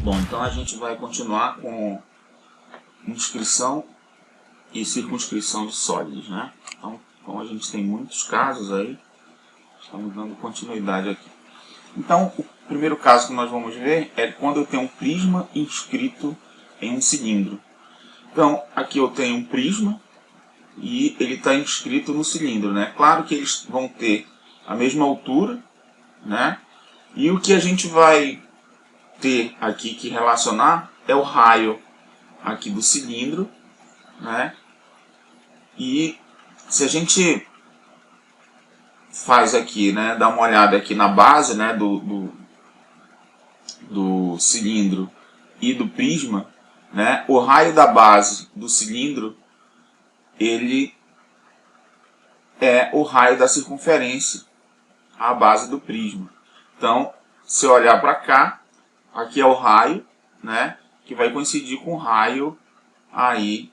Bom, então a gente vai continuar com inscrição e circunscrição de sólidos, né? Então, como a gente tem muitos casos aí, estamos dando continuidade aqui. Então, o primeiro caso que nós vamos ver é quando eu tenho um prisma inscrito em um cilindro. Então, aqui eu tenho um prisma e ele está inscrito no cilindro, né? Claro que eles vão ter a mesma altura, né? E o que a gente vai ter aqui que relacionar é o raio aqui do cilindro, né? E se a gente faz aqui, né, dá uma olhada aqui na base, né, do cilindro e do prisma, né, o raio da base do cilindro, ele é o raio da circunferência, a base do prisma. Então, se eu olhar para cá, aqui é o raio, né, que vai coincidir com o raio aí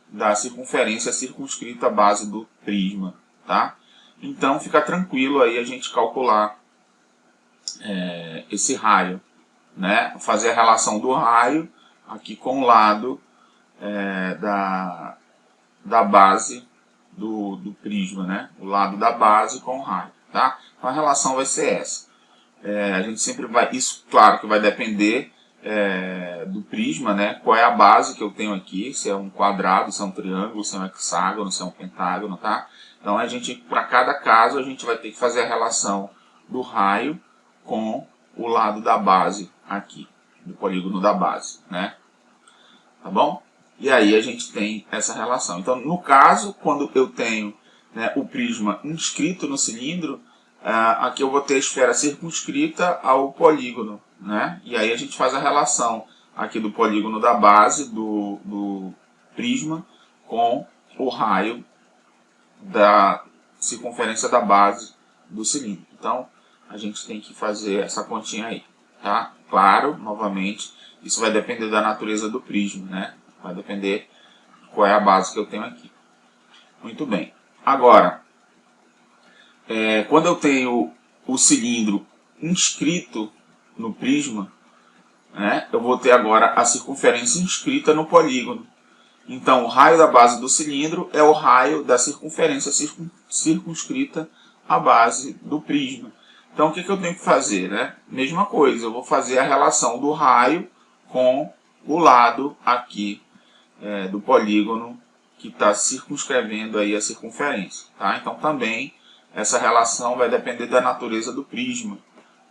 da circunferência circunscrita à base do prisma, tá? Então fica tranquilo aí a gente calcular esse raio, né? Fazer a relação do raio aqui com o lado da base do prisma, né? O lado da base com o raio, tá? Então a relação vai ser essa. A gente sempre vai, isso claro que vai depender do prisma, né? Qual é a base que eu tenho aqui, se é um quadrado, se é um triângulo, se é um hexágono, se é um pentágono, tá? Então a gente, para cada caso, a gente vai ter que fazer a relação do raio com o lado da base aqui, do polígono da base, né? Tá bom? E aí a gente tem essa relação. Então, no caso, quando eu tenho, né, o prisma inscrito no cilindro, aqui eu vou ter a esfera circunscrita ao polígono, né? E aí a gente faz a relação aqui do polígono da base do prisma com o raio da circunferência da base do cilindro. Então, a gente tem que fazer essa continha aí, tá? Claro, novamente, isso vai depender da natureza do prisma, né? Vai depender qual é a base que eu tenho aqui. Muito bem. Agora, quando eu tenho o cilindro inscrito no prisma, né, eu vou ter agora a circunferência inscrita no polígono. Então, o raio da base do cilindro é o raio da circunferência circunscrita à base do prisma. Então, o que eu tenho que fazer, né? Mesma coisa, eu vou fazer a relação do raio com o lado aqui do polígono que está circunscrevendo aí a circunferência, tá? Então, também essa relação vai depender da natureza do prisma.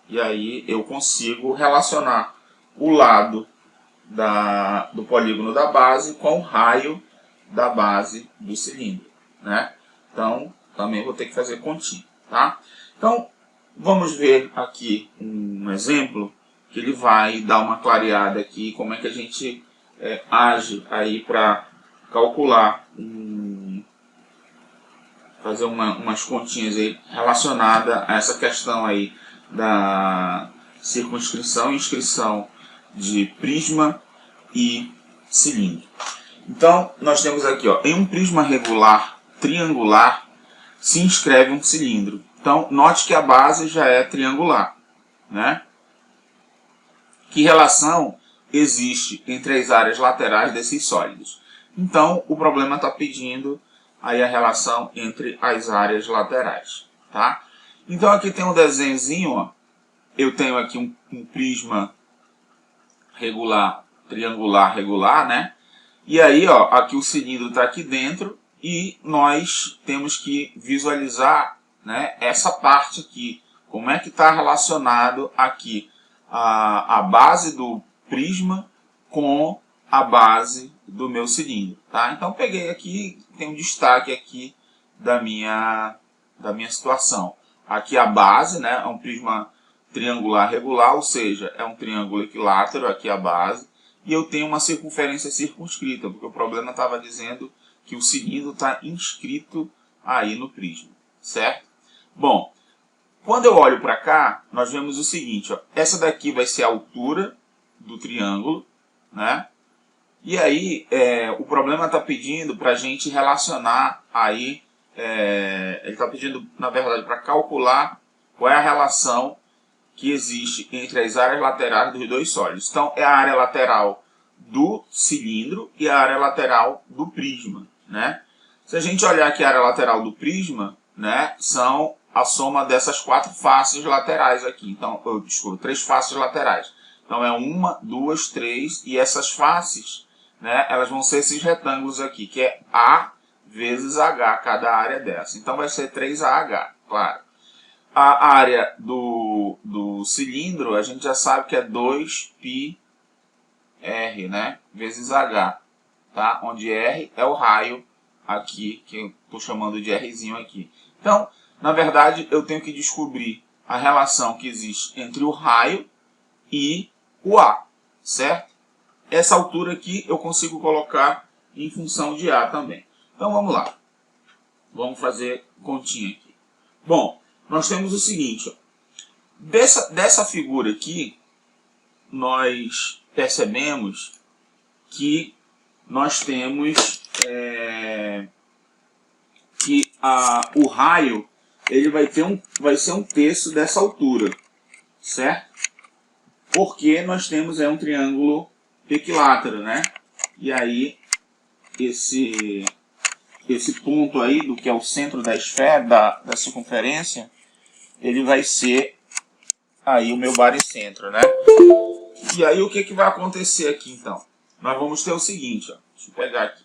E aí eu consigo relacionar o lado do polígono da base com o raio da base do cilindro, né? Então, também vou ter que fazer continha, tá? Então, vamos ver aqui um exemplo que ele vai dar uma clareada aqui, como é que a gente age aí para calcular, fazer umas continhas aí relacionadas a essa questão aí da circunscrição e inscrição de prisma e cilindro. Então, nós temos aqui, ó, em um prisma regular triangular se inscreve um cilindro. Então, note que a base já é triangular, né? Que relação existe entre as áreas laterais desses sólidos? Então, o problema está pedindo aí a relação entre as áreas laterais, tá? Então, aqui tem um desenhozinho, ó. Eu tenho aqui um prisma regular, triangular, regular, né? E aí, ó, aqui o cilindro está aqui dentro e nós temos que visualizar, né, essa parte aqui. Como é que está relacionado aqui a base do prisma com a base do meu cilindro, tá? Então, peguei aqui, tem um destaque aqui da minha situação. Aqui a base, né, é um prisma triangular regular, ou seja, é um triângulo equilátero, aqui a base, e eu tenho uma circunferência circunscrita, porque o problema estava dizendo que o cilindro está inscrito aí no prisma, certo? Bom, quando eu olho para cá, nós vemos o seguinte, ó, essa daqui vai ser a altura do triângulo, né? E aí, o problema está pedindo para a gente relacionar aí, ele está pedindo, na verdade, para calcular qual é a relação que existe entre as áreas laterais dos dois sólidos. Então, é a área lateral do cilindro e a área lateral do prisma, né? Se a gente olhar aqui a área lateral do prisma, né, são a soma dessas 4 faces laterais aqui. Então, desculpa, 3 faces laterais. Então, é 1, 2, 3, e essas faces, né, elas vão ser esses retângulos aqui, que é A vezes H, cada área dessa. Então, vai ser 3AH, claro. A área do cilindro, a gente já sabe que é 2πr, né, vezes H, tá? Onde R é o raio aqui, que eu estou chamando de Rzinho aqui. Então, na verdade, eu tenho que descobrir a relação que existe entre o raio e o A, certo? Essa altura aqui eu consigo colocar em função de A também. Então, vamos lá. Vamos fazer continha aqui. Bom, nós temos o seguinte, ó. Dessa figura aqui, nós percebemos que nós temos que o raio ele vai ser um terço dessa altura, certo? Porque nós temos um triângulo equilátero, né? E aí esse ponto aí, do que é o centro da esfera, da circunferência, ele vai ser aí o meu baricentro, né? E aí o que vai acontecer aqui então? Nós vamos ter o seguinte, ó, deixa eu pegar aqui.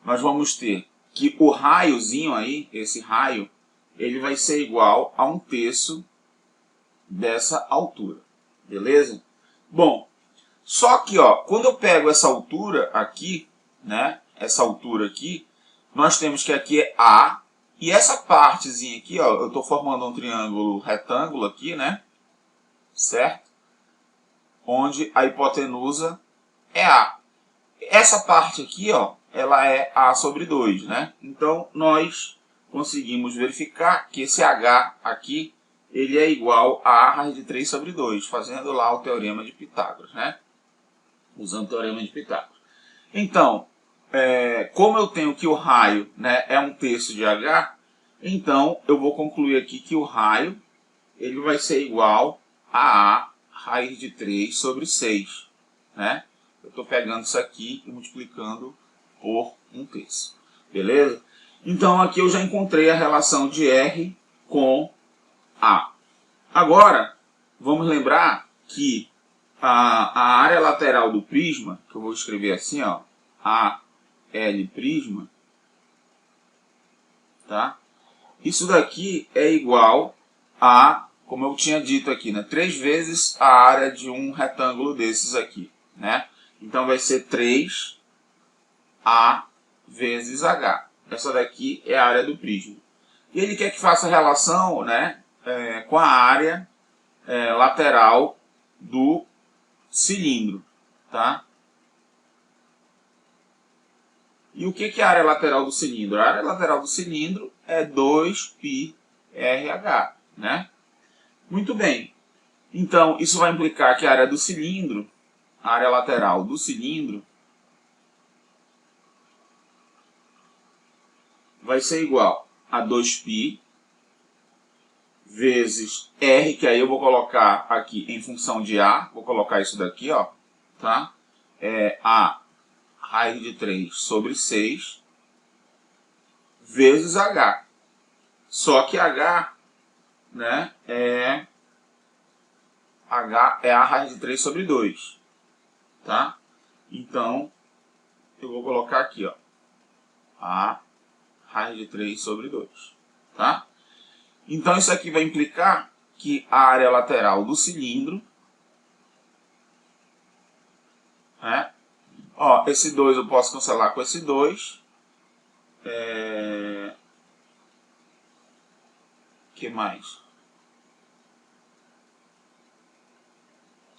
Nós vamos ter que o raiozinho aí, esse raio, ele vai ser igual a 1/3 dessa altura, beleza? Bom, só que ó, quando eu pego essa altura aqui, né, essa altura aqui, nós temos que aqui é A, e essa partezinha aqui, ó, eu estou formando um triângulo retângulo aqui, né, certo? Onde a hipotenusa é A. Essa parte aqui, ó, ela é A sobre 2, né? Então, nós conseguimos verificar que esse H aqui, ele é igual a A raiz de 3 sobre 2, fazendo lá o teorema de Pitágoras, né? Usando o teorema de Pitágoras. Então, como eu tenho que o raio, né, é 1/3 de H, então eu vou concluir aqui que o raio ele vai ser igual a A raiz de 3 sobre 6, né? Eu estou pegando isso aqui e multiplicando por 1/3, beleza? Então aqui eu já encontrei a relação de R com A. Agora, vamos lembrar que a área lateral do prisma, que eu vou escrever assim, ó, AL prisma, tá? Isso daqui é igual a, como eu tinha dito aqui, né, 3 vezes a área de um retângulo desses aqui, né? Então vai ser 3A vezes H. Essa daqui é a área do prisma. E ele quer que faça relação, né, com a área lateral do cilindro, tá? E o que é a área lateral do cilindro? A área lateral do cilindro é 2πrH, né? Muito bem. Então, isso vai implicar que a área do cilindro, a área lateral do cilindro, vai ser igual a 2π vezes R, que aí eu vou colocar aqui em função de A, vou colocar isso daqui, ó, tá? É A raiz de 3 sobre 6 vezes H. Só que H, né, H é A raiz de 3 sobre 2, tá? Então, eu vou colocar aqui, ó, A raiz de 3 sobre 2, tá? Então, isso aqui vai implicar que a área lateral do cilindro, né? Ó, esse 2 eu posso cancelar com esse 2. Que mais?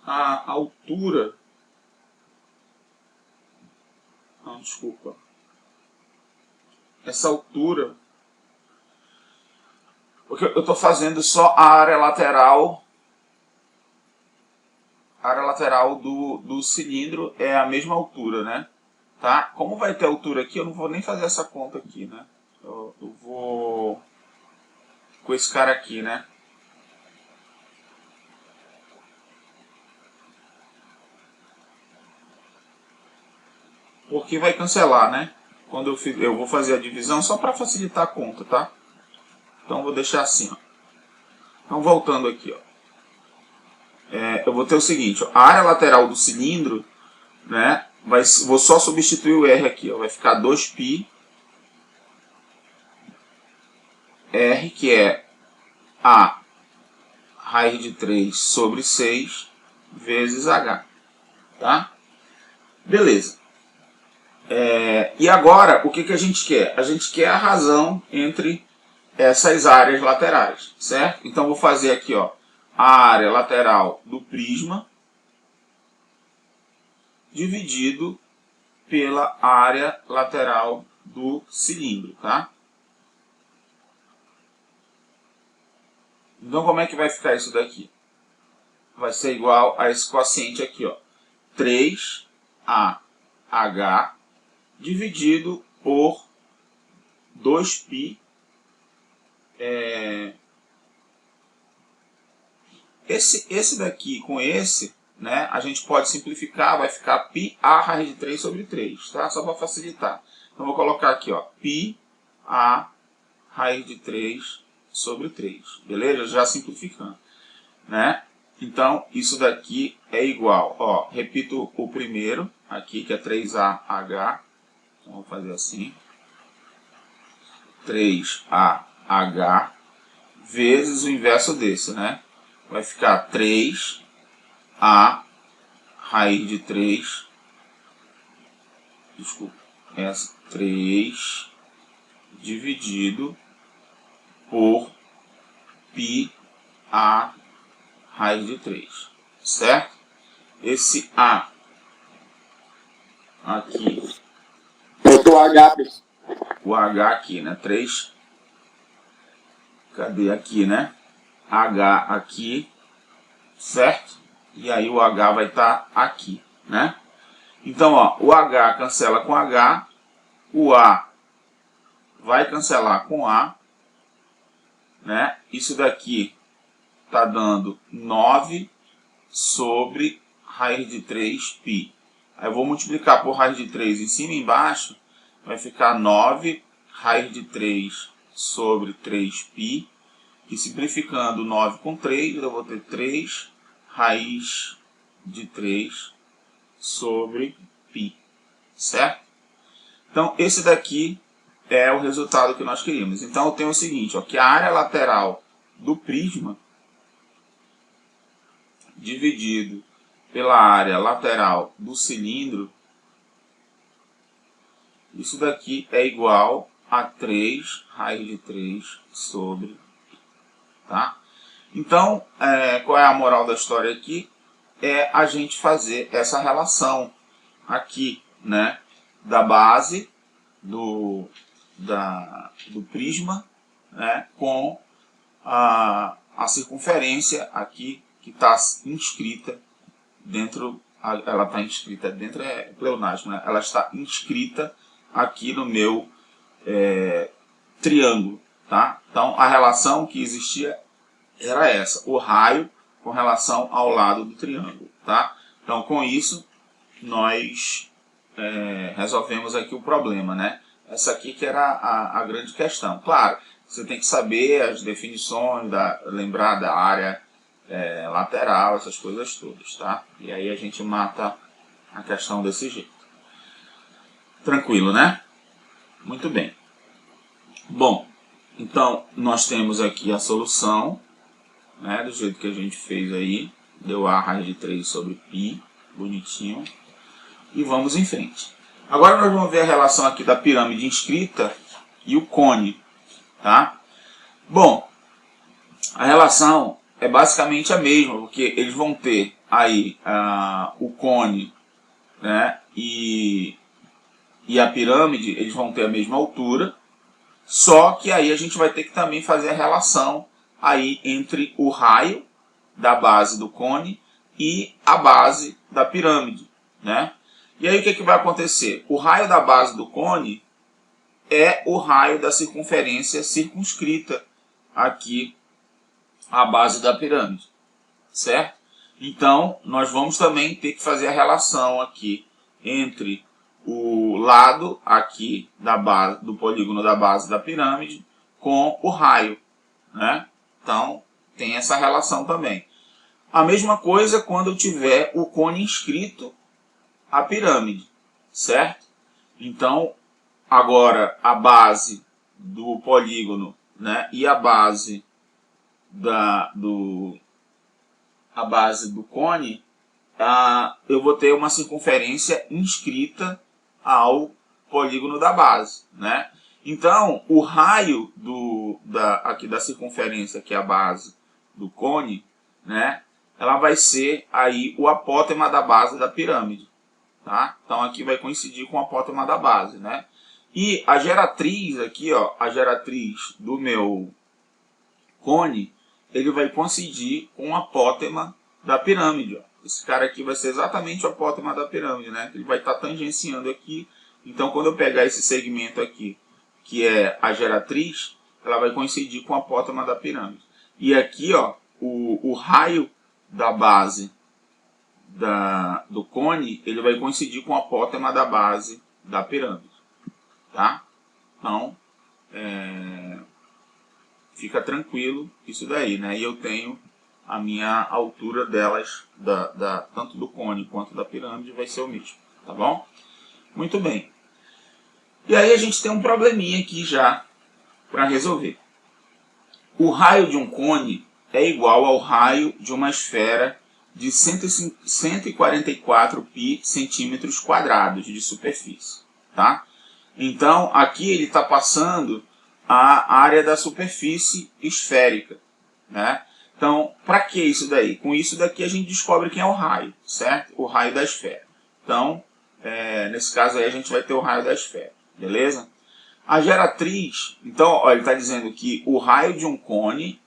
A altura... Não, desculpa. Essa altura... Porque eu estou fazendo só a área lateral. A área lateral do cilindro é a mesma altura, né? Tá? Como vai ter altura aqui, eu não vou nem fazer essa conta aqui, né? Eu vou com esse cara aqui, né? porque vai cancelar, né? Quando eu vou fazer a divisão, só para facilitar a conta, tá? Então vou deixar assim, ó. Então voltando aqui, ó. Eu vou ter o seguinte, ó, a área lateral do cilindro, né? Vou só substituir o R aqui, ó, vai ficar 2π R, que é A raiz de 3 sobre 6 vezes H, tá? Beleza. E agora, o que a gente quer? A gente quer a razão entre essas áreas laterais, certo? Então, vou fazer aqui, ó, a área lateral do prisma dividido pela área lateral do cilindro, tá? Então, como é que vai ficar isso daqui? Vai ser igual a esse quociente aqui, ó, 3AH dividido por 2π. Esse daqui com esse, né, a gente pode simplificar, vai ficar πA raiz de 3 sobre 3, tá? Só para facilitar. Então, vou colocar aqui, ó, πA raiz de 3 sobre 3, beleza? Já simplificando, né? Então, isso daqui é igual, ó, repito o primeiro aqui, que é 3AH, então vou fazer assim, 3AH vezes o inverso desse, né? Vai ficar 3A raiz de 3, desculpa, 3 dividido por πA raiz de 3, certo? Esse A aqui, o H aqui, né? 3, cadê aqui, né? H aqui, certo? E aí o H vai estar aqui, né? Então, ó, o H cancela com H, o A vai cancelar com A, né? Isso daqui tá dando 9 sobre raiz de 3π. Aí eu vou multiplicar por raiz de 3 em cima e embaixo, vai ficar 9 raiz de 3 sobre 3π. E simplificando 9 com 3, eu vou ter 3 raiz de 3 sobre π, certo? Então, esse daqui é o resultado que nós queríamos. Então, eu tenho o seguinte, ó, que a área lateral do prisma dividido pela área lateral do cilindro, isso daqui é igual a 3 raiz de 3 sobre, tá? Então, qual é a moral da história aqui? É a gente fazer essa relação aqui, né, da base do prisma, né, com a circunferência aqui que está inscrita dentro, ela está inscrita dentro, é pleonasmo, né? Ela está inscrita aqui no meu triângulo, tá? Então, a relação que existia era essa, o raio com relação ao lado do triângulo, tá? Então, com isso, nós resolvemos aqui o problema, né? Essa aqui que era a grande questão. Claro, você tem que saber as definições, lembrar da área lateral, essas coisas todas, tá? E aí a gente mata a questão desse jeito. Tranquilo, né? Muito bem. Bom, então nós temos aqui a solução, né, do jeito que a gente fez aí. Deu A raiz de 3 sobre π, bonitinho. E vamos em frente. Agora nós vamos ver a relação aqui da pirâmide inscrita e o cone, tá? Bom, a relação é basicamente a mesma, porque eles vão ter aí o cone, né, e a pirâmide, eles vão ter a mesma altura, só que aí a gente vai ter que também fazer a relação aí entre o raio da base do cone e a base da pirâmide, né? E aí o que vai acontecer? O raio da base do cone é o raio da circunferência circunscrita aqui à base da pirâmide, certo? Então, nós vamos também ter que fazer a relação aqui entre o lado aqui da base, do polígono da base da pirâmide com o raio, né? Então, tem essa relação também. A mesma coisa quando eu tiver o cone inscrito à pirâmide, certo? Então, agora a base do polígono, né, e a base do cone, eu vou ter uma circunferência inscrita ao polígono da base, né? Então, o raio aqui da circunferência, que é a base do cone, né, ela vai ser aí o apótema da base da pirâmide, tá? Então, aqui vai coincidir com o apótema da base, né? E a geratriz aqui, ó, a geratriz do meu cone, ele vai coincidir com o apótema da pirâmide, ó. Esse cara aqui vai ser exatamente o apótema da pirâmide, né? Ele vai estar tangenciando aqui. Então, quando eu pegar esse segmento aqui, que é a geratriz, ela vai coincidir com o apótema da pirâmide. E aqui, ó, o raio da base do cone, ele vai coincidir com o apótema da base da pirâmide, tá? Então, fica tranquilo isso daí, né? E eu tenho a minha altura delas, tanto do cone quanto da pirâmide, vai ser o mesmo, tá bom? Muito bem. E aí a gente tem um probleminha aqui já para resolver. O raio de um cone é igual ao raio de uma esfera de 144 pi centímetros quadrados de superfície, tá? Então, aqui ele está passando a área da superfície esférica, né? Então, para que isso daí? Com isso daqui a gente descobre quem é o raio, certo? O raio da esfera. Então, nesse caso aí a gente vai ter o raio da esfera, beleza? A geratriz, então, ó, ele está dizendo que o raio de um cone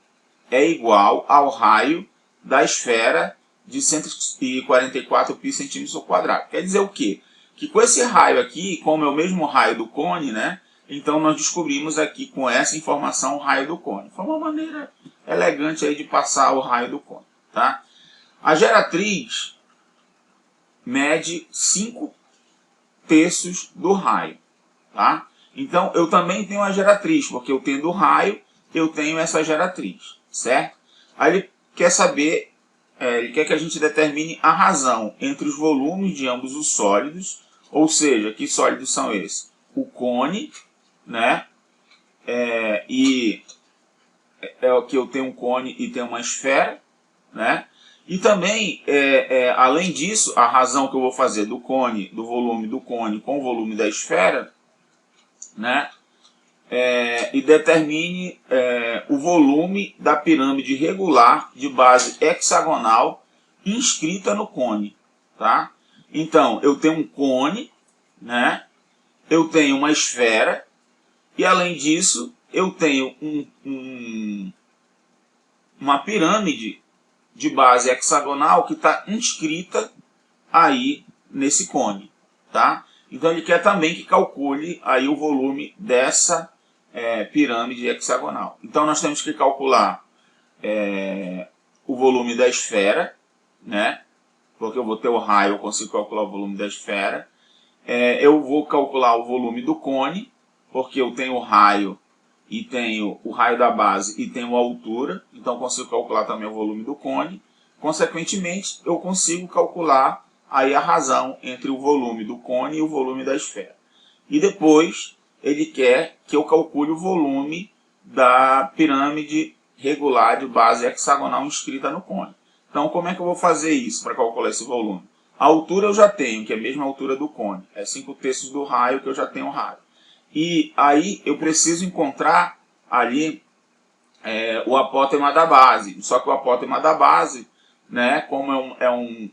é igual ao raio da esfera de 144 pi centímetros ao quadrado. Quer dizer o quê? Que com esse raio aqui, como é o mesmo raio do cone, né? Então nós descobrimos aqui com essa informação o raio do cone. Foi uma maneira elegante aí de passar o raio do cone, tá? A geratriz mede 5/3 do raio, tá? Então eu também tenho a geratriz, porque eu tendo o raio, eu tenho essa geratriz, certo? Aí ele quer saber, ele quer que a gente determine a razão entre os volumes de ambos os sólidos, ou seja, que sólidos são esses? O cone, né? E é o que eu tenho um cone e tenho uma esfera, né? E também, além disso, a razão que eu vou fazer do cone, do volume do cone com o volume da esfera, né? E determine o volume da pirâmide regular de base hexagonal inscrita no cone, tá? Então, eu tenho um cone, né? Eu tenho uma esfera e, além disso, eu tenho uma pirâmide de base hexagonal que está inscrita aí nesse cone, tá? Então ele quer também que calcule aí o volume dessa pirâmide hexagonal. Então nós temos que calcular o volume da esfera, né? Porque eu vou ter o raio, eu consigo calcular o volume da esfera. Eu vou calcular o volume do cone, porque eu tenho o raio e tenho o raio da base e tenho a altura, então consigo calcular também o volume do cone. Consequentemente, eu consigo calcular aí a razão entre o volume do cone e o volume da esfera. E depois, ele quer que eu calcule o volume da pirâmide regular de base hexagonal inscrita no cone. Então, como é que eu vou fazer isso para calcular esse volume? A altura eu já tenho, que é a mesma altura do cone. É 5/3 do raio, que eu já tenho o raio. E aí eu preciso encontrar ali o apótema da base. Só que o apótema da base, né, como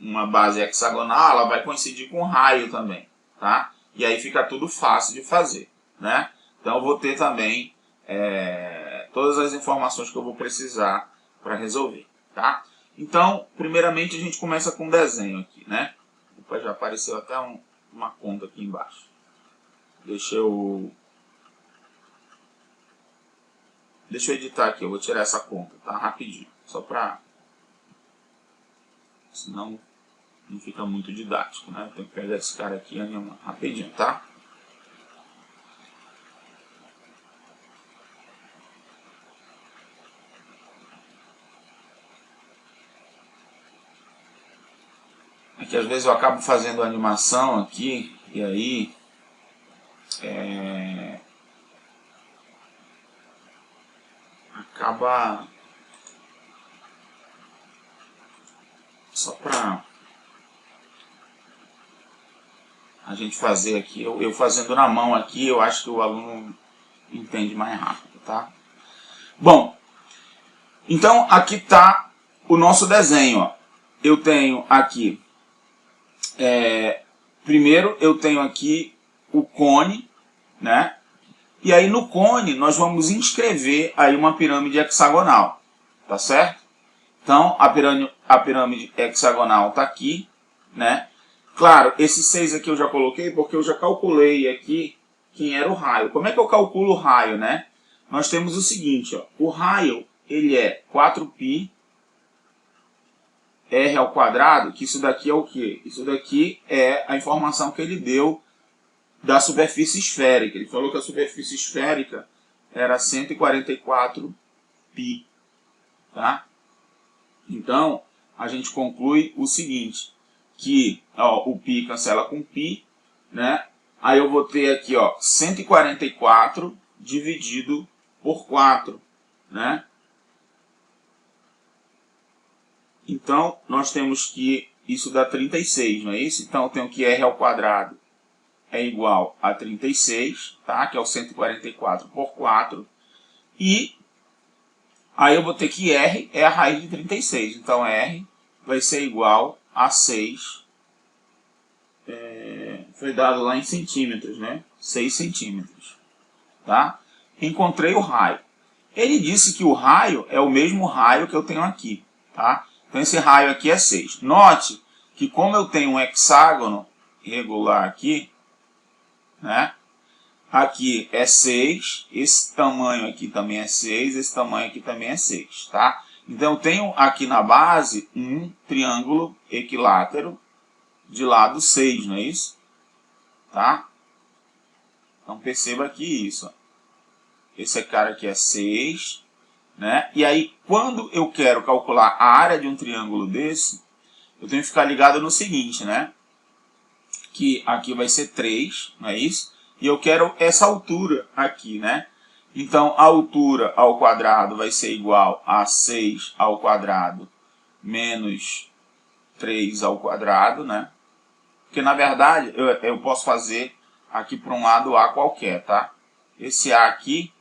uma base hexagonal, ela vai coincidir com o raio também, tá? E aí fica tudo fácil de fazer, né? Então eu vou ter também todas as informações que eu vou precisar para resolver, tá? Então, primeiramente a gente começa com um desenho aqui, né? Opa, já apareceu até uma conta aqui embaixo. Deixa eu editar aqui, eu vou tirar essa conta, tá? Rapidinho, só pra... senão não fica muito didático, né? Tem que pegar esse cara aqui e animar rapidinho, tá? É que às vezes eu acabo fazendo a animação aqui e aí acaba só para a gente fazer aqui, eu fazendo na mão aqui, eu acho que o aluno entende mais rápido, tá? Bom, então aqui está o nosso desenho, ó. Eu tenho aqui, primeiro eu tenho aqui o cone, né? E aí no cone nós vamos inscrever aí uma pirâmide hexagonal, tá certo? Então a pirâmide hexagonal está aqui, né? Claro, esse 6 aqui eu já coloquei porque eu já calculei aqui quem era o raio. Como é que eu calculo o raio, né? Nós temos o seguinte, ó, o raio ele é 4π r ao quadrado, que isso daqui é o quê? Isso daqui é a informação que ele deu da superfície esférica. Ele falou que a superfície esférica era 144π, tá? Então, a gente conclui o seguinte, que ó, o π cancela com π, né? Aí eu vou ter aqui, ó, 144 dividido por 4, né? Então, nós temos que isso dá 36, não é isso? Então, eu tenho que r ao quadrado é igual a 36, tá? Que é o 144 por 4. E aí eu vou ter que r é a raiz de 36. Então, r vai ser igual a 6. Foi dado lá em centímetros, né? 6 centímetros. Tá? Encontrei o raio. Ele disse que o raio é o mesmo raio que eu tenho aqui. Tá? Então, esse raio aqui é 6. Note que como eu tenho um hexágono regular aqui, né? Aqui é 6, esse tamanho aqui também é 6, esse tamanho aqui também é 6, tá? Então, eu tenho aqui na base um triângulo equilátero de lado 6, não é isso? Tá? Então, perceba aqui isso. Ó. Esse cara aqui é 6, né? E aí, quando eu quero calcular a área de um triângulo desse, eu tenho que ficar ligado no seguinte, né? Que aqui vai ser 3, não é isso? E eu quero essa altura aqui, né? Então, a altura ao quadrado vai ser igual a 6 ao quadrado menos 3 ao quadrado, né? Porque, na verdade, eu posso fazer aqui para um lado A qualquer, tá? Esse A aqui,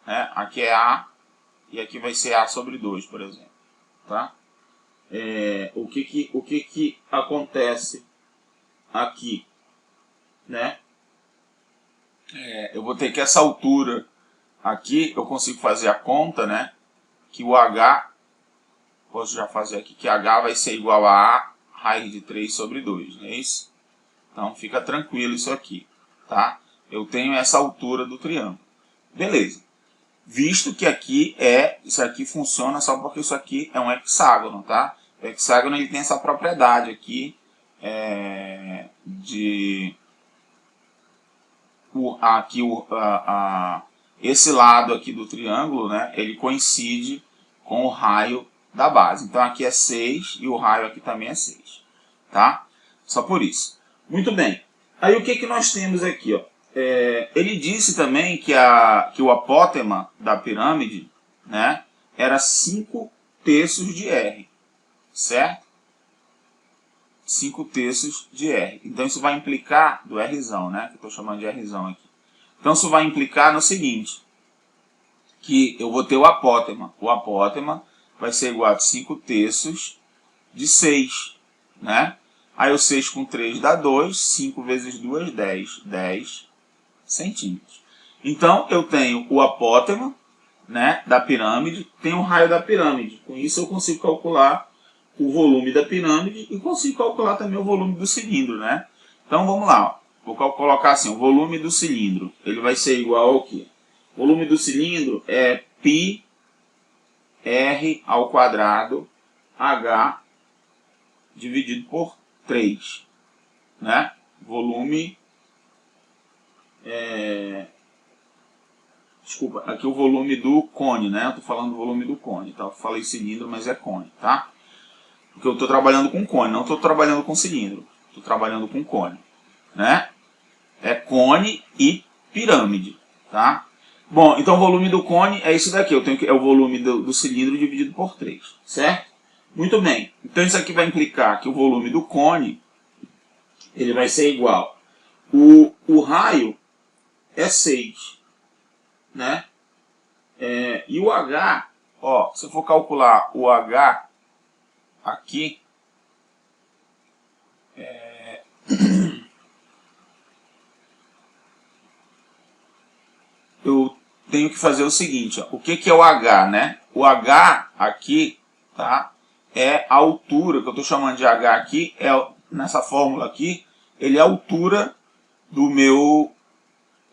né? Aqui é A e aqui vai ser A sobre 2, por exemplo, tá? O que acontece aqui, né? Eu vou ter que essa altura aqui, eu consigo fazer a conta, né? Que o H, posso já fazer aqui, que H vai ser igual a A raiz de 3 sobre 2, não é isso? Então fica tranquilo isso aqui, tá? Eu tenho essa altura do triângulo. Beleza. Visto que aqui isso aqui funciona só porque isso aqui é um hexágono, tá? O hexágono ele tem essa propriedade aqui de esse lado aqui do triângulo, né, ele coincide com o raio da base. Então aqui é 6 e o raio aqui também é 6. Tá? Só por isso. Muito bem. Aí o que nós temos aqui? Ó? Ele disse também que o apótema da pirâmide, né, era 5/3 de R. Certo? 5/3 de R. Então isso vai implicar do Rzão, né? Que eu estou chamando de Rzão aqui. Então isso vai implicar no seguinte, que eu vou ter o apótema. O apótema vai ser igual a 5/3 de 6, né? Aí o 6 com 3 dá 2, 5 vezes 2, 10. 10 centímetros. Então eu tenho o apótema, né, da pirâmide, tenho o raio da pirâmide. Com isso eu consigo calcular o volume da pirâmide e consigo calcular também o volume do cilindro, né? Então vamos lá, ó. Vou colocar assim, o volume do cilindro, ele vai ser igual ao quê? O volume do cilindro é π r ao quadrado h dividido por 3, né? Volume, desculpa, aqui o volume do cone, né? Eu estou falando do volume do cone, tá? Eu falei cilindro, mas é cone, tá? Porque eu estou trabalhando com cone, não estou trabalhando com cilindro. Estou trabalhando com cone, né? É cone e pirâmide, tá? Bom, então o volume do cone é isso daqui. Eu tenho que, é o volume do cilindro dividido por 3, certo? Muito bem. Então isso aqui vai implicar que o volume do cone ele vai ser igual. O raio é 6, né? E o H, ó, se eu for calcular o H aqui, eu tenho que fazer o seguinte, ó, o que é o H, né? O H aqui, tá? É a altura, que eu estou chamando de H aqui, nessa fórmula aqui, ele é a altura do meu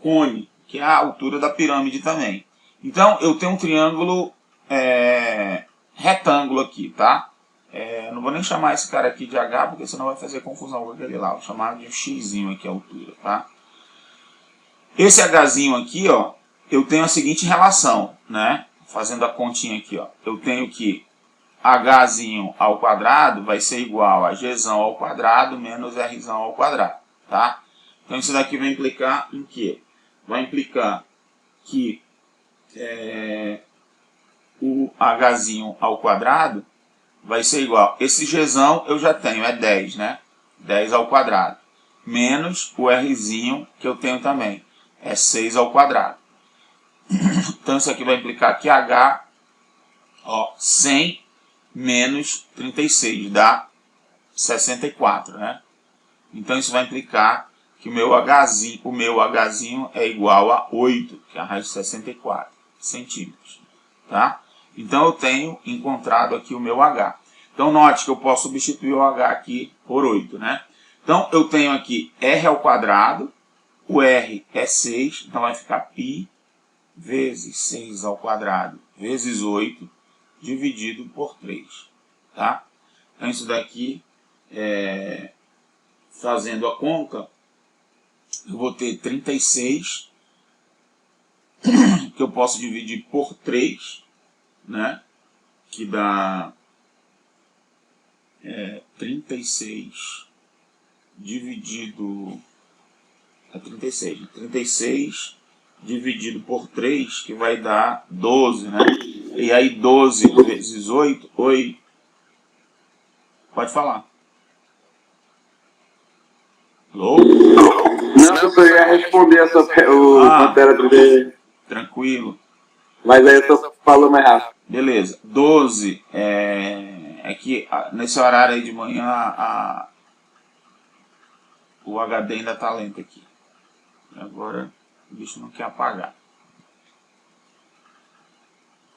cone, que é a altura da pirâmide também. Então, eu tenho um triângulo retângulo aqui, tá? Não vou nem chamar esse cara aqui de H, porque senão vai fazer confusão com aquele lá. Vou chamar de Xzinho aqui a altura, tá? Esse Hzinho aqui, ó, eu tenho a seguinte relação, né? Fazendo a continha aqui, ó. Eu tenho que Hzinho ao quadrado vai ser igual a Gzão ao quadrado menos Rzão ao quadrado, tá? Então isso daqui vai implicar em quê? Vai implicar que o Hzinho ao quadrado vai ser igual. Esse Gzão eu já tenho, é 10, né? 10 ao quadrado. Menos o Rzinho que eu tenho também. É 6 ao quadrado. Então isso aqui vai implicar que H, ó, 100 menos 36 dá 64, né? Então isso vai implicar que o meu Hzinho é igual a 8, que é a raiz de 64 centímetros, tá? Então eu tenho encontrado aqui o meu H. Então note que eu posso substituir o H aqui por 8, né? Então eu tenho aqui R ao quadrado, o R é 6, então vai ficar π vezes 6 ao quadrado vezes 8 dividido por 3, tá? Então isso daqui, fazendo a conta, eu vou ter 36, que eu posso dividir por 3, né? Que dá 36 dividido... 36 dividido por 3, que vai dar 12, né? E aí 12 vezes 8, 8. Pode falar. Alô? Não, professor, eu ia responder essa matéria. Tranquilo. Mas aí eu só falou mais rápido. Beleza. 12 é que nesse horário aí de manhã o HD ainda está lento aqui. Agora o bicho não quer apagar.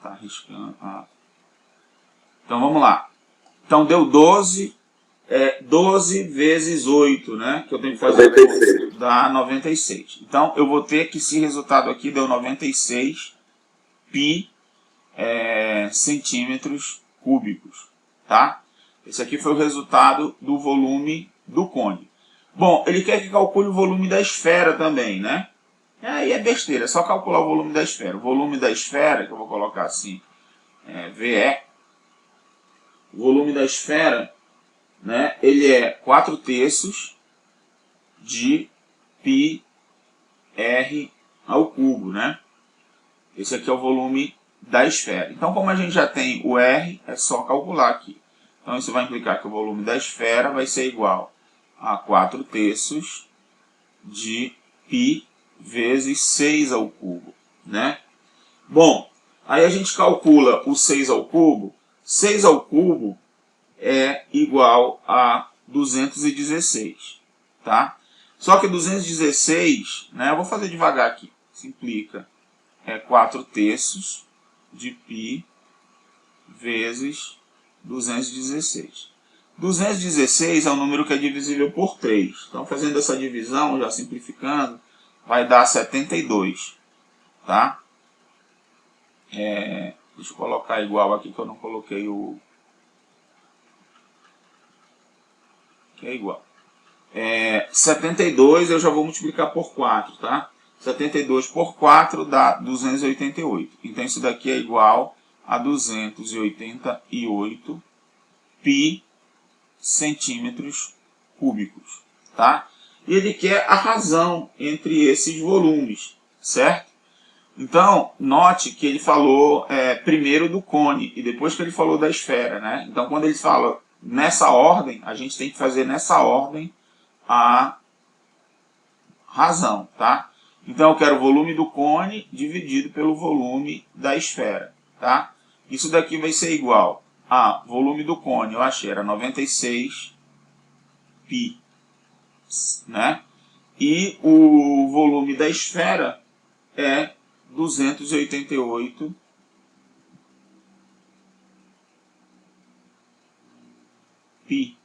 Tá arriscando. Então vamos lá. Então deu 12. 12 vezes 8, né? Que eu tenho que fazer 96. Dá 96. Então eu vou ter que esse resultado aqui deu 96 pi centímetros cúbicos, tá? Esse aqui foi o resultado do volume do cone. Bom, ele quer que calcule o volume da esfera também, né? Aí é besteira, é só calcular o volume da esfera. O volume da esfera, que eu vou colocar assim, VE, o volume da esfera, né, ele é 4/3 de πr ao cubo, né? Esse aqui é o volume da esfera. Então, como a gente já tem o R, é só calcular aqui. Então, isso vai implicar que o volume da esfera vai ser igual a 4/3 de π vezes 6 ao cubo, né? Bom, aí a gente calcula o 6 ao cubo. 6 ao cubo é igual a 216, tá? Só que 216, né, eu vou fazer devagar aqui, simplifica, é 4/3 de π vezes 216. 216 é um número que é divisível por 3. Então, fazendo essa divisão, já simplificando, vai dar 72, tá? Deixa eu colocar igual aqui, que eu não coloquei o... que é igual. 72 eu já vou multiplicar por 4, tá? 72 por 4 dá 288. Então isso daqui é igual a 288 pi centímetros cúbicos, tá? E ele quer a razão entre esses volumes, certo? Então, note que ele falou primeiro do cone e depois que ele falou da esfera, né? Então, quando ele fala nessa ordem, a gente tem que fazer nessa ordem a razão, tá? Então, eu quero o volume do cone dividido pelo volume da esfera, tá? Isso daqui vai ser igual a volume do cone, eu achei, era 96 pi, né? E o volume da esfera é 288 pi,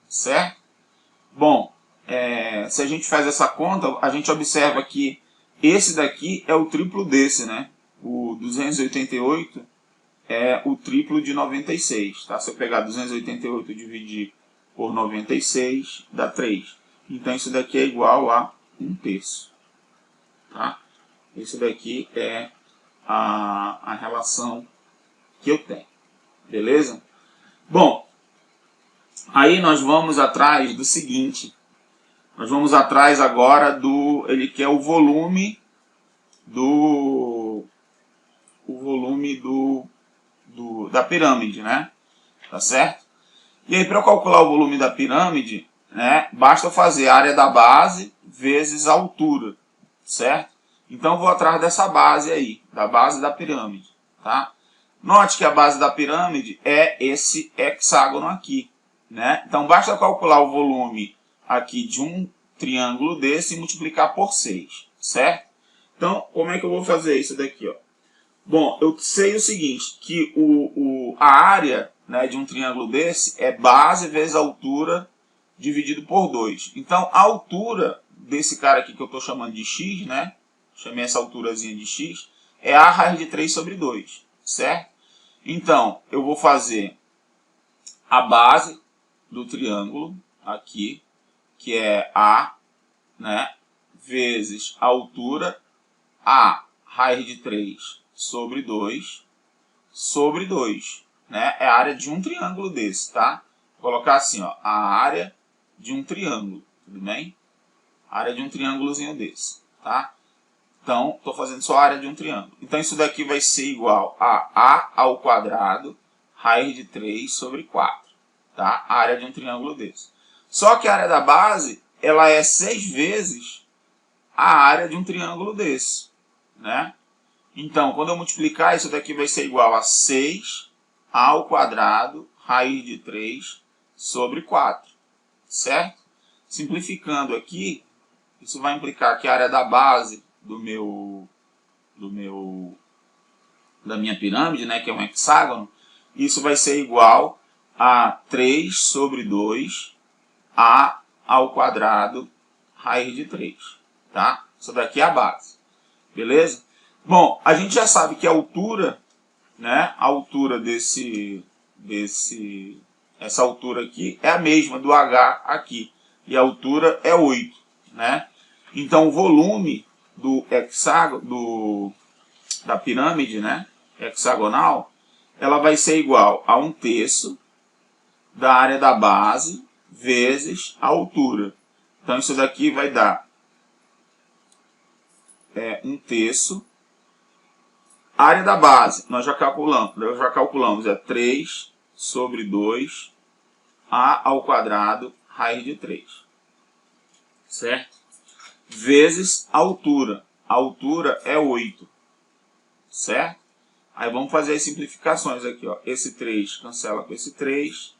certo? Bom, se a gente faz essa conta, a gente observa que esse daqui é o triplo desse, né? O 288 é o triplo de 96, tá? Se eu pegar 288 e dividir por 96, dá 3. Então isso daqui é igual a 1/3, tá? Isso daqui é a relação que eu tenho, beleza? Bom, aí nós vamos atrás do seguinte, nós vamos atrás agora do, ele quer o volume da pirâmide, né? Tá certo? E aí, para eu calcular o volume da pirâmide, né, basta fazer a área da base vezes a altura, certo? Então, eu vou atrás dessa base aí, da base da pirâmide, tá? Note que a base da pirâmide é esse hexágono aqui, né? Então, basta calcular o volume aqui de um triângulo desse e multiplicar por 6, certo? Então, como é que eu vou fazer isso daqui, ó? Bom, eu sei o seguinte, que a área, né, de um triângulo desse é base vezes altura dividido por 2. Então, a altura desse cara aqui que eu estou chamando de x, né? Chamei essa alturazinha de x, é a raiz de 3 sobre 2, certo? Então, eu vou fazer a base do triângulo aqui, que é a, né, vezes a altura, a raiz de 3 sobre 2, né? É a área de um triângulo desse, tá? Vou colocar assim, ó, a área de um triângulo, tudo bem? A área de um triângulozinho desse, tá? Então, estou fazendo só a área de um triângulo. Então, isso daqui vai ser igual a A ao quadrado, raiz de 3 sobre 4, tá? A área de um triângulo desse. Só que a área da base, ela é 6 vezes a área de um triângulo desse, né? Então, quando eu multiplicar, isso daqui vai ser igual a 6 ao quadrado, raiz de 3 sobre 4, certo? Simplificando aqui, isso vai implicar que a área da base da minha pirâmide, né, que é um hexágono, isso vai ser igual a 3 sobre 2 a ao quadrado, raiz de 3, tá? Isso daqui é a base, beleza? Bom, a gente já sabe que a altura, né, a altura essa altura aqui é a mesma do H aqui, e a altura é 8, né? Então, o volume do hexágono, da pirâmide, né, hexagonal, ela vai ser igual a 1/3 da área da base vezes a altura. Então, isso daqui vai dar 1/3. A área da base, nós já calculamos, é 3 sobre 2 a ao quadrado, raiz de 3, certo? Vezes a altura. A altura é 8, certo? Aí vamos fazer as simplificações aqui, ó. Esse 3 cancela com esse 3,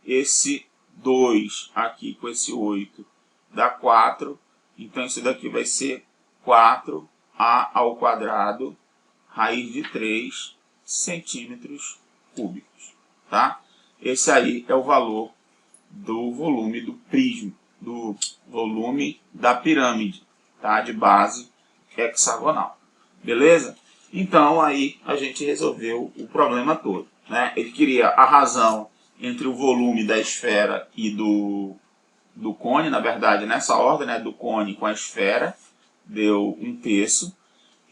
esse 2 aqui com esse 8 dá 4, então isso daqui vai ser 4a ao quadrado, raiz de 3 centímetros cúbicos, tá? Esse aí é o valor do volume do prisma, do volume da pirâmide, tá? De base hexagonal, beleza? Então aí a gente resolveu o problema todo, né? Ele queria a razão entre o volume da esfera e do cone, na verdade, nessa ordem, né, do cone com a esfera, deu 1/3,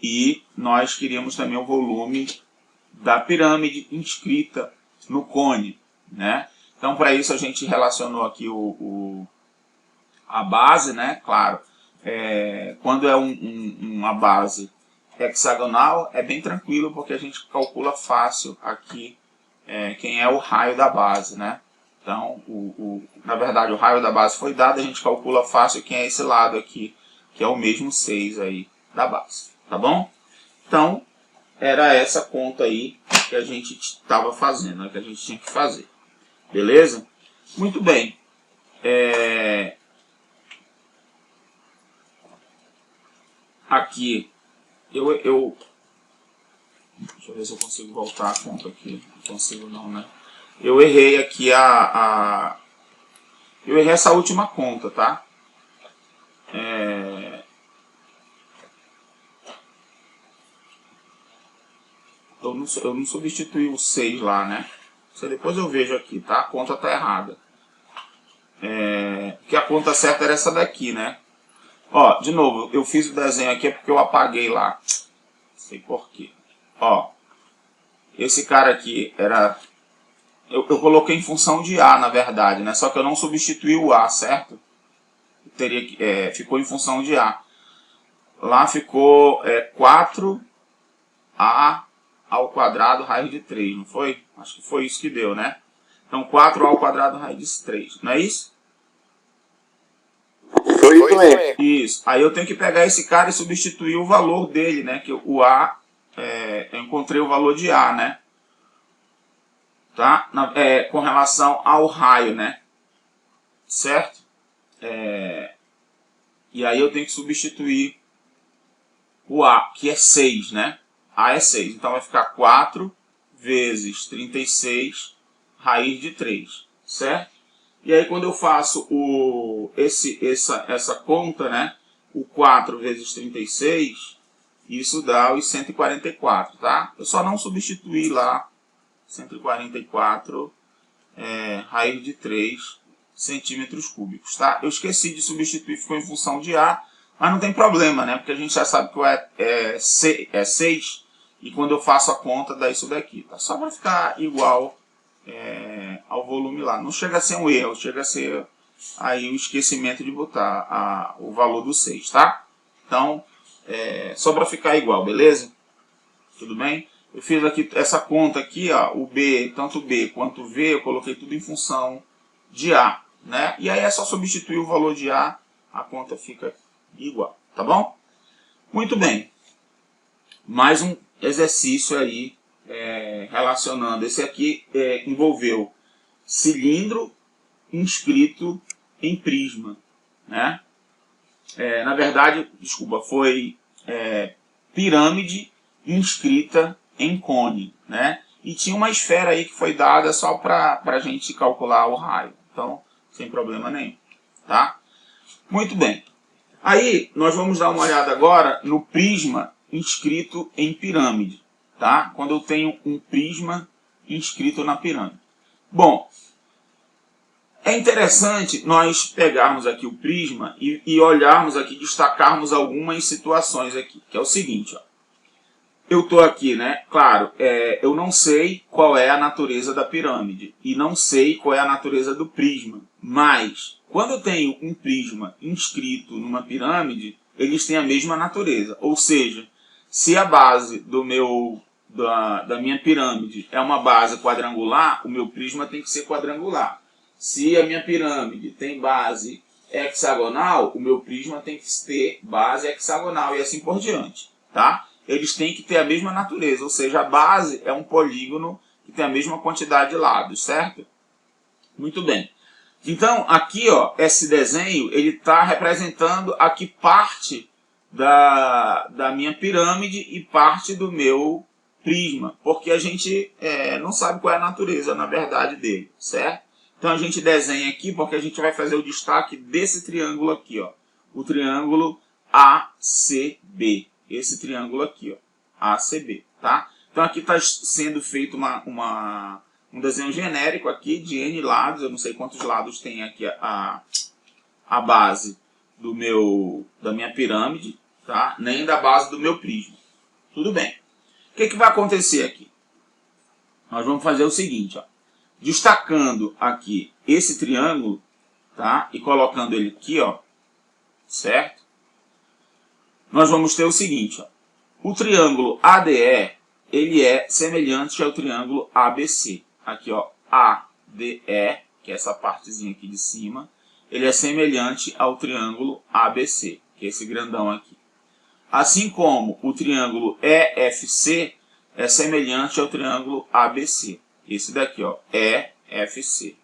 e nós queríamos também o volume da pirâmide inscrita no cone, né? Então, para isso, a gente relacionou aqui a base, né? Claro, quando é uma base hexagonal, é bem tranquilo, porque a gente calcula fácil aqui quem é o raio da base, né? Então, na verdade, o raio da base foi dado, a gente calcula fácil quem é esse lado aqui, que é o mesmo 6 aí da base, tá bom? Então, era essa conta aí que a gente estava fazendo, né, que a gente tinha que fazer. Beleza? Muito bem. Aqui, deixa eu ver se eu consigo voltar a conta aqui. Não consigo não, né? Eu errei aqui eu errei essa última conta, tá? Eu não substituí o 6 lá, né? Depois eu vejo aqui, tá? A conta tá errada. Porque a conta certa era essa daqui, né? Ó, de novo, eu fiz o desenho aqui porque eu apaguei lá. Não sei porquê. Ó, esse cara aqui era... Eu coloquei em função de A, na verdade, né? Só que eu não substituí o A, certo? Ficou em função de A. Lá ficou 4A ao quadrado raiz de 3, não foi? Acho que foi isso que deu, né? Então, 4A ao quadrado raiz de 3, não é isso? Foi isso mesmo. Isso. Aí eu tenho que pegar esse cara e substituir o valor dele, né? Que o A, eu encontrei o valor de A, né? Tá? Com relação ao raio, né? Certo? E aí eu tenho que substituir o A, que é 6, né? A é 6. Então vai ficar 4 vezes 36 raiz de 3, certo? E aí quando eu faço essa conta, né? O 4 vezes 36, isso dá os 144, tá? Eu só não substituí lá 144 raiz de 3 centímetros cúbicos, tá? Eu esqueci de substituir, ficou em função de A, mas não tem problema, né? Porque a gente já sabe que o é 6, e quando eu faço a conta dá isso daqui, tá? Só para ficar igual ao volume lá. Não chega a ser um erro, chega a ser aí o esquecimento de botar o valor do 6, tá? Então, só para ficar igual, beleza? Tudo bem? Eu fiz aqui essa conta aqui, ó, o B, tanto B quanto V, eu coloquei tudo em função de A, né? E aí é só substituir o valor de A conta fica igual, tá bom? Muito bem. Mais um exercício aí relacionando. Esse aqui envolveu cilindro inscrito em prisma, né? Na verdade, desculpa, foi pirâmide inscrita em cone, né? E tinha uma esfera aí que foi dada só para a gente calcular o raio. Então, sem problema nenhum, tá? Muito bem. Aí, nós vamos dar uma olhada agora no prisma inscrito em pirâmide, tá? Quando eu tenho um prisma inscrito na pirâmide. Bom, é interessante nós pegarmos aqui o prisma e olharmos aqui, destacarmos algumas situações aqui, que é o seguinte, ó. Eu estou aqui, né? Claro, eu não sei qual é a natureza da pirâmide e não sei qual é a natureza do prisma, mas quando eu tenho um prisma inscrito numa pirâmide, eles têm a mesma natureza. Ou seja, se a base da minha pirâmide é uma base quadrangular, o meu prisma tem que ser quadrangular. Se a minha pirâmide tem base hexagonal, o meu prisma tem que ter base hexagonal e assim por diante, tá? Eles têm que ter a mesma natureza, ou seja, a base é um polígono que tem a mesma quantidade de lados, certo? Muito bem. Então, aqui, ó, esse desenho, ele está representando aqui parte da minha pirâmide e parte do meu prisma, porque a gente não sabe qual é a natureza, na verdade, dele, certo? Então, a gente desenha aqui porque a gente vai fazer o destaque desse triângulo aqui, ó, o triângulo ACB. Esse triângulo aqui, ó, ACB, tá? Então aqui está sendo feita uma um desenho genérico aqui de N lados. Eu não sei quantos lados tem aqui a base da minha pirâmide, tá? Nem da base do meu prisma. Tudo bem. O que vai acontecer aqui? Nós vamos fazer o seguinte, ó. Destacando aqui esse triângulo, tá? E colocando ele aqui, ó, certo? Nós vamos ter o seguinte, ó. O triângulo ADE, ele é semelhante ao triângulo ABC. Aqui, ó, ADE, que é essa partezinha aqui de cima, ele é semelhante ao triângulo ABC, que é esse grandão aqui. Assim como o triângulo EFC é semelhante ao triângulo ABC. Esse daqui, ó, EFC.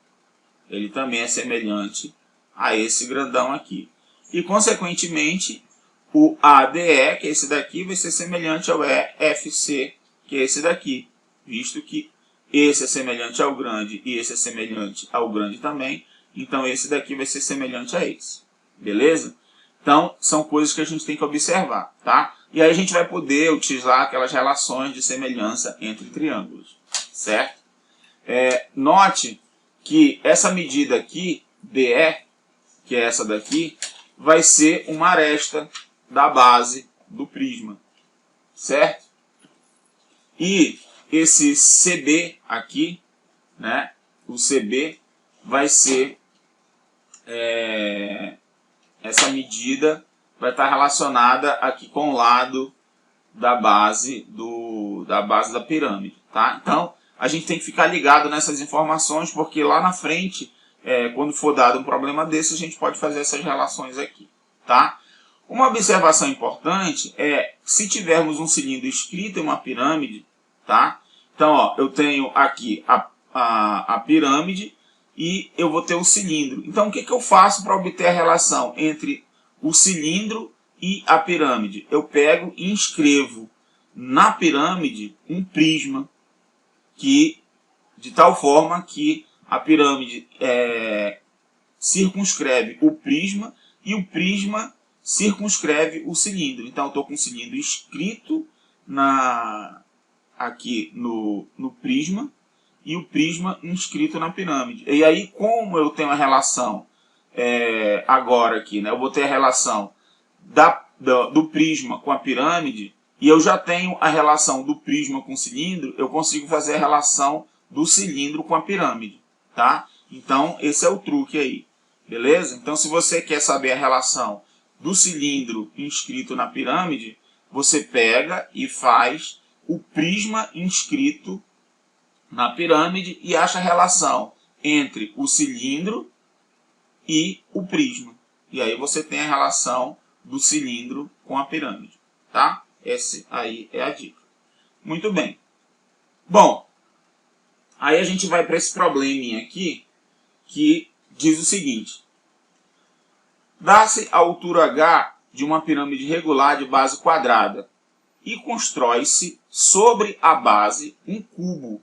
Ele também é semelhante a esse grandão aqui. E, consequentemente, o ADE, que é esse daqui, vai ser semelhante ao EFC, que é esse daqui. Visto que esse é semelhante ao grande e esse é semelhante ao grande também, então esse daqui vai ser semelhante a esse. Beleza? Então, são coisas que a gente tem que observar, tá? E aí a gente vai poder utilizar aquelas relações de semelhança entre triângulos, certo? Note que essa medida aqui, DE, que é essa daqui, vai ser uma aresta da base do prisma, certo? E esse CB aqui, né? O CB vai ser... essa medida vai estar relacionada aqui com o lado da base da pirâmide, tá? Então, a gente tem que ficar ligado nessas informações, porque lá na frente, quando for dado um problema desse, a gente pode fazer essas relações aqui, tá? Uma observação importante é, se tivermos um cilindro inscrito em uma pirâmide, tá? Então, ó, eu tenho aqui a pirâmide, e eu vou ter o cilindro. Então, o que eu faço para obter a relação entre o cilindro e a pirâmide? Eu pego e inscrevo na pirâmide um prisma, de tal forma que a pirâmide circunscreve o prisma e o prisma circunscreve o cilindro. Então, eu estou com o cilindro inscrito aqui no prisma, e o prisma inscrito na pirâmide. E aí, como eu tenho a relação agora aqui, né? Eu vou ter a relação do prisma com a pirâmide, e eu já tenho a relação do prisma com o cilindro, eu consigo fazer a relação do cilindro com a pirâmide, tá? Então, esse é o truque aí, beleza? Então, se você quer saber a relação do cilindro inscrito na pirâmide, você pega e faz o prisma inscrito na pirâmide e acha a relação entre o cilindro e o prisma. E aí você tem a relação do cilindro com a pirâmide, tá? Essa aí é a dica. Muito bem. Bom, aí a gente vai para esse probleminha aqui, que diz o seguinte. Dá-se a altura H de uma pirâmide regular de base quadrada e constrói-se sobre a base um cubo,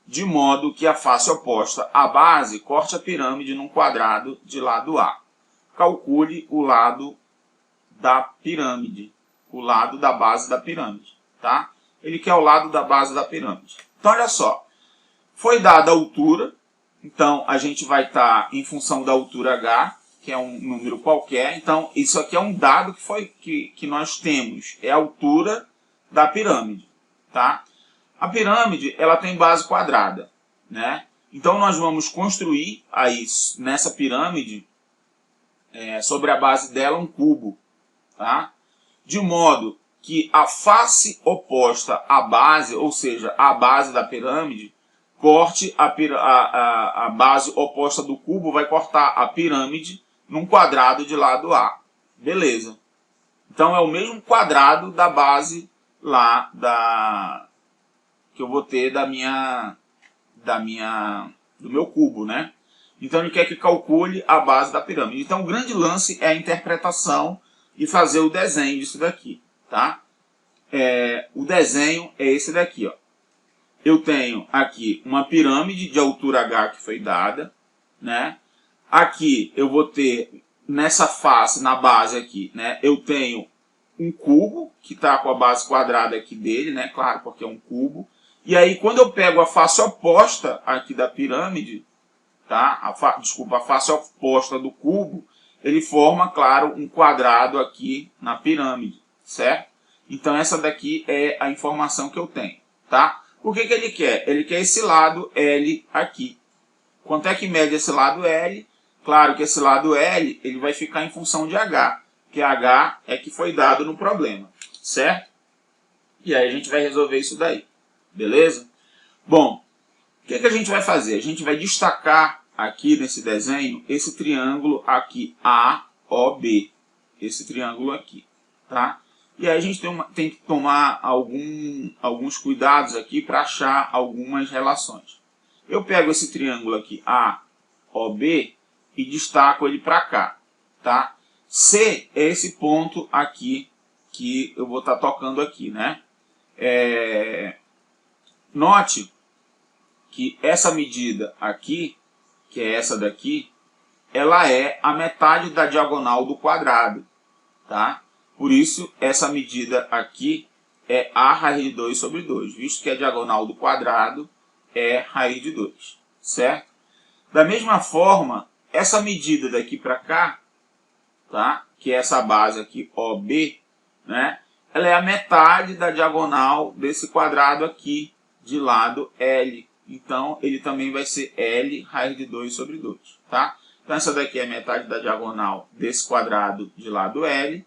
de modo que a face oposta à base corte a pirâmide num quadrado de lado A. Calcule o lado da pirâmide, o lado da base da pirâmide, tá? Ele quer o lado da base da pirâmide. Então, olha só, foi dada a altura, então a gente vai estar em função da altura H, que é um número qualquer. Então, isso aqui é um dado que nós temos, é a altura da pirâmide, tá? A pirâmide, ela tem base quadrada, né? Então, nós vamos construir aí, nessa pirâmide, sobre a base dela, um cubo, tá? De modo que a face oposta à base, ou seja, a base da pirâmide, corte a base oposta do cubo, vai cortar a pirâmide num quadrado de lado A. Beleza. Então, é o mesmo quadrado da base lá que eu vou ter do meu cubo, né? Então, ele quer que calcule a base da pirâmide. Então, o grande lance é a interpretação e fazer o desenho disso daqui, tá? O desenho é esse daqui, ó. Eu tenho aqui uma pirâmide de altura H que foi dada, né? Aqui eu vou ter, nessa face, na base aqui, né? Eu tenho um cubo que está com a base quadrada aqui dele, né? Claro, porque é um cubo. E aí, quando eu pego a face oposta aqui da pirâmide, tá? A face oposta do cubo, ele forma, claro, um quadrado aqui na pirâmide, certo? Então, essa daqui é a informação que eu tenho, tá? O que ele quer? Ele quer esse lado L aqui. Quanto é que mede esse lado L? Claro que esse lado L ele vai ficar em função de H, que H é que foi dado no problema, certo? E aí a gente vai resolver isso daí, beleza? Bom, o que a gente vai fazer? A gente vai destacar aqui nesse desenho esse triângulo aqui, AOB, esse triângulo aqui, tá? E aí a gente tem que tomar alguns cuidados aqui para achar algumas relações. Eu pego esse triângulo aqui, AOB, e destaco ele para cá, tá? C é esse ponto aqui que eu vou estar tocando aqui, né? Note que essa medida aqui, que é essa daqui, ela é a metade da diagonal do quadrado, tá? Por isso, essa medida aqui é a raiz de 2 sobre 2, visto que a diagonal do quadrado é raiz de 2, certo? Da mesma forma, essa medida daqui para cá, tá? Que é essa base aqui, OB, né? Ela é a metade da diagonal desse quadrado aqui, de lado L. Então, ele também vai ser L raiz de 2 sobre 2, tá? Então, essa daqui é a metade da diagonal desse quadrado de lado L.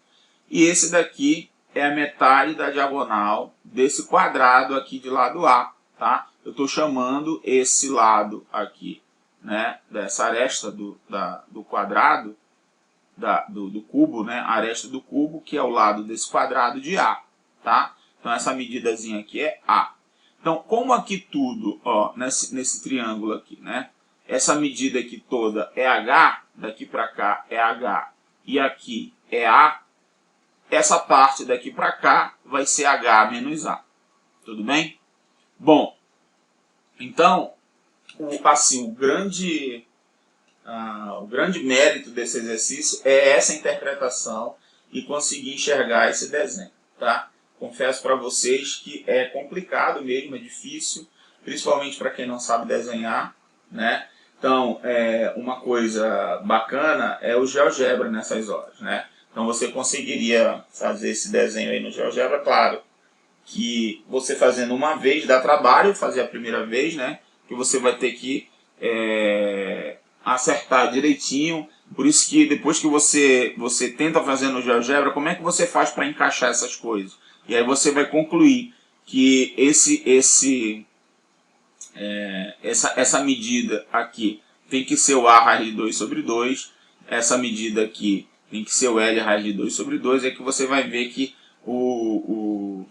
E esse daqui é a metade da diagonal desse quadrado aqui de lado A, tá? Eu estou chamando esse lado aqui, né, dessa aresta do quadrado, do cubo, né, a aresta do cubo, que é o lado desse quadrado de A, tá? Então, essa medidazinha aqui é A. Então, como aqui tudo, ó, nesse triângulo aqui, né, essa medida aqui toda é H, daqui para cá é H e aqui é A, essa parte daqui para cá vai ser H menos A. Tudo bem? Bom, então, o grande mérito desse exercício é essa interpretação e conseguir enxergar esse desenho, tá? Confesso para vocês que é complicado mesmo, é difícil, principalmente para quem não sabe desenhar, né? Então, uma coisa bacana é o GeoGebra nessas horas, né? Então, você conseguiria fazer esse desenho aí no GeoGebra, claro, que você fazendo uma vez dá trabalho, fazer a primeira vez, né? Que você vai ter que acertar direitinho. Por isso que depois que você tenta fazer no GeoGebra, como é que você faz para encaixar essas coisas? E aí você vai concluir que essa medida aqui tem que ser o A raiz de 2 sobre 2, essa medida aqui tem que ser o L raiz de 2 sobre 2, é que você vai ver que o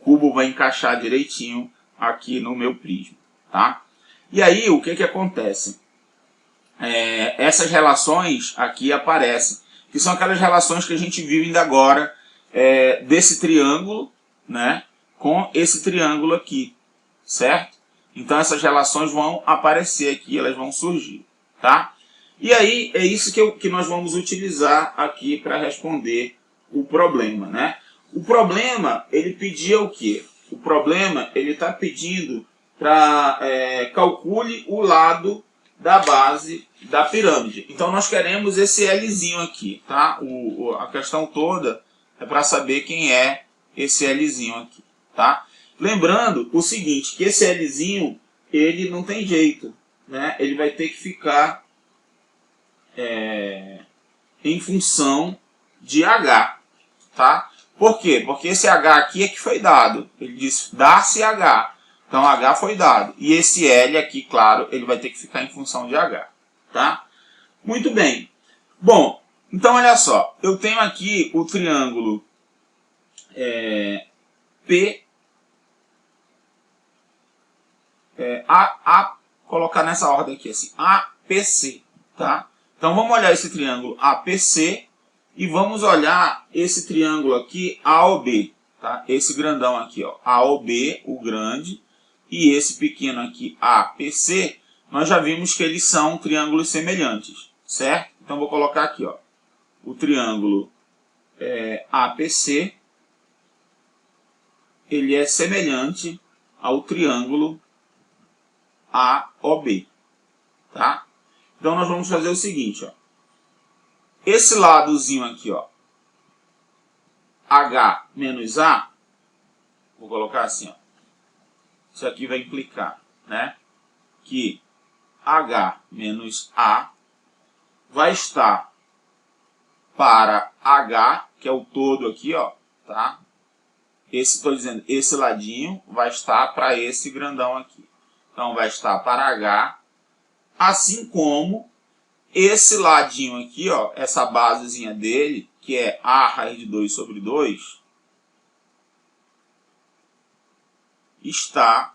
cubo vai encaixar direitinho aqui no meu prisma, tá? E aí, o que acontece? Essas relações aqui aparecem, que são aquelas relações que a gente viu ainda agora, desse triângulo, né, com esse triângulo aqui, certo? Então, essas relações vão aparecer aqui, elas vão surgir, tá? E aí, é isso que nós vamos utilizar aqui para responder o problema, né? O problema, ele pedia o quê? O problema, ele está pedindo para calcule o lado da base da pirâmide. Então, nós queremos esse Lzinho aqui, tá? A questão toda é para saber quem é esse Lzinho aqui, tá? Lembrando o seguinte, que esse Lzinho, ele não tem jeito, né? Ele vai ter que ficar em função de H, tá? Por quê? Porque esse H aqui é que foi dado. Ele diz, dá-se H. Então, H foi dado. E esse L aqui, claro, ele vai ter que ficar em função de H, tá? Muito bem. Bom, então, olha só. Eu tenho aqui o triângulo P... colocar nessa ordem aqui, assim, APC, tá? Então, vamos olhar esse triângulo APC e vamos olhar esse triângulo aqui AOB, tá? Esse grandão aqui, ó, AOB, o grande, e esse pequeno aqui, APC, nós já vimos que eles são triângulos semelhantes, certo? Então, vou colocar aqui, ó, o triângulo APC, ele é semelhante ao triângulo AOB, tá? Então nós vamos fazer o seguinte, ó. Esse ladozinho aqui, ó, H menos A, vou colocar assim, ó. Isso aqui vai implicar, né, que H menos A vai estar para H, que é o todo aqui, ó, tá? Estou dizendo, esse ladinho vai estar para esse grandão aqui. Então, vai estar para H, assim como esse ladinho aqui, ó, essa basezinha dele, que é A raiz de 2 sobre 2, está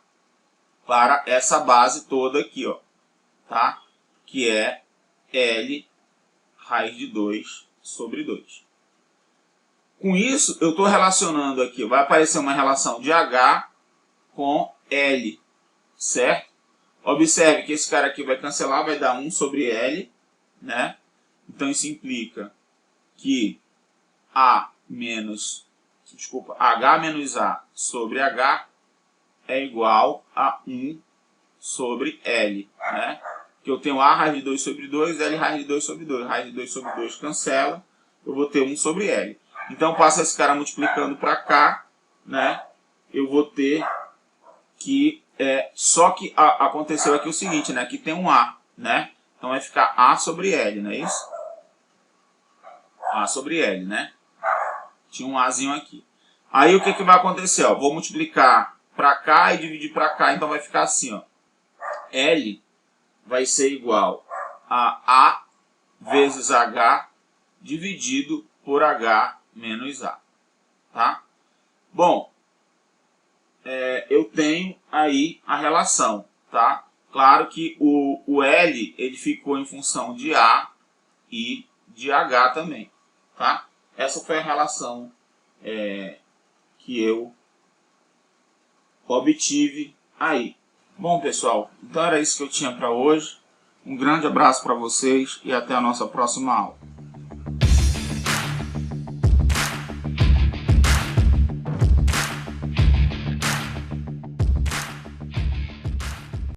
para essa base toda aqui, ó, tá? Que é L raiz de 2 sobre 2. Com isso, eu estou relacionando aqui, vai aparecer uma relação de H com L, certo? Observe que esse cara aqui vai cancelar, vai dar 1 sobre L, né? Então isso implica que H menos A sobre H é igual a 1 sobre L, né? Que eu tenho A raiz de 2 sobre 2, L raiz de 2 sobre 2. Raiz de 2 sobre 2 cancela, eu vou ter 1 sobre L. Então, passa esse cara multiplicando para cá, né? Eu vou ter que... só que aconteceu aqui o seguinte, né? Aqui tem um A, né? Então, vai ficar A sobre L, não é isso? A sobre L, né? Tinha um Azinho aqui. Aí, o que vai acontecer? Ó, vou multiplicar para cá e dividir para cá. Então, vai ficar assim, ó. L vai ser igual a A vezes H dividido por H menos A, tá? Bom, eu tenho aí a relação, tá? Claro que o L, ele ficou em função de A e de H também, tá? Essa foi a relação que eu obtive aí. Bom, pessoal, então era isso que eu tinha para hoje. Um grande abraço para vocês e até a nossa próxima aula.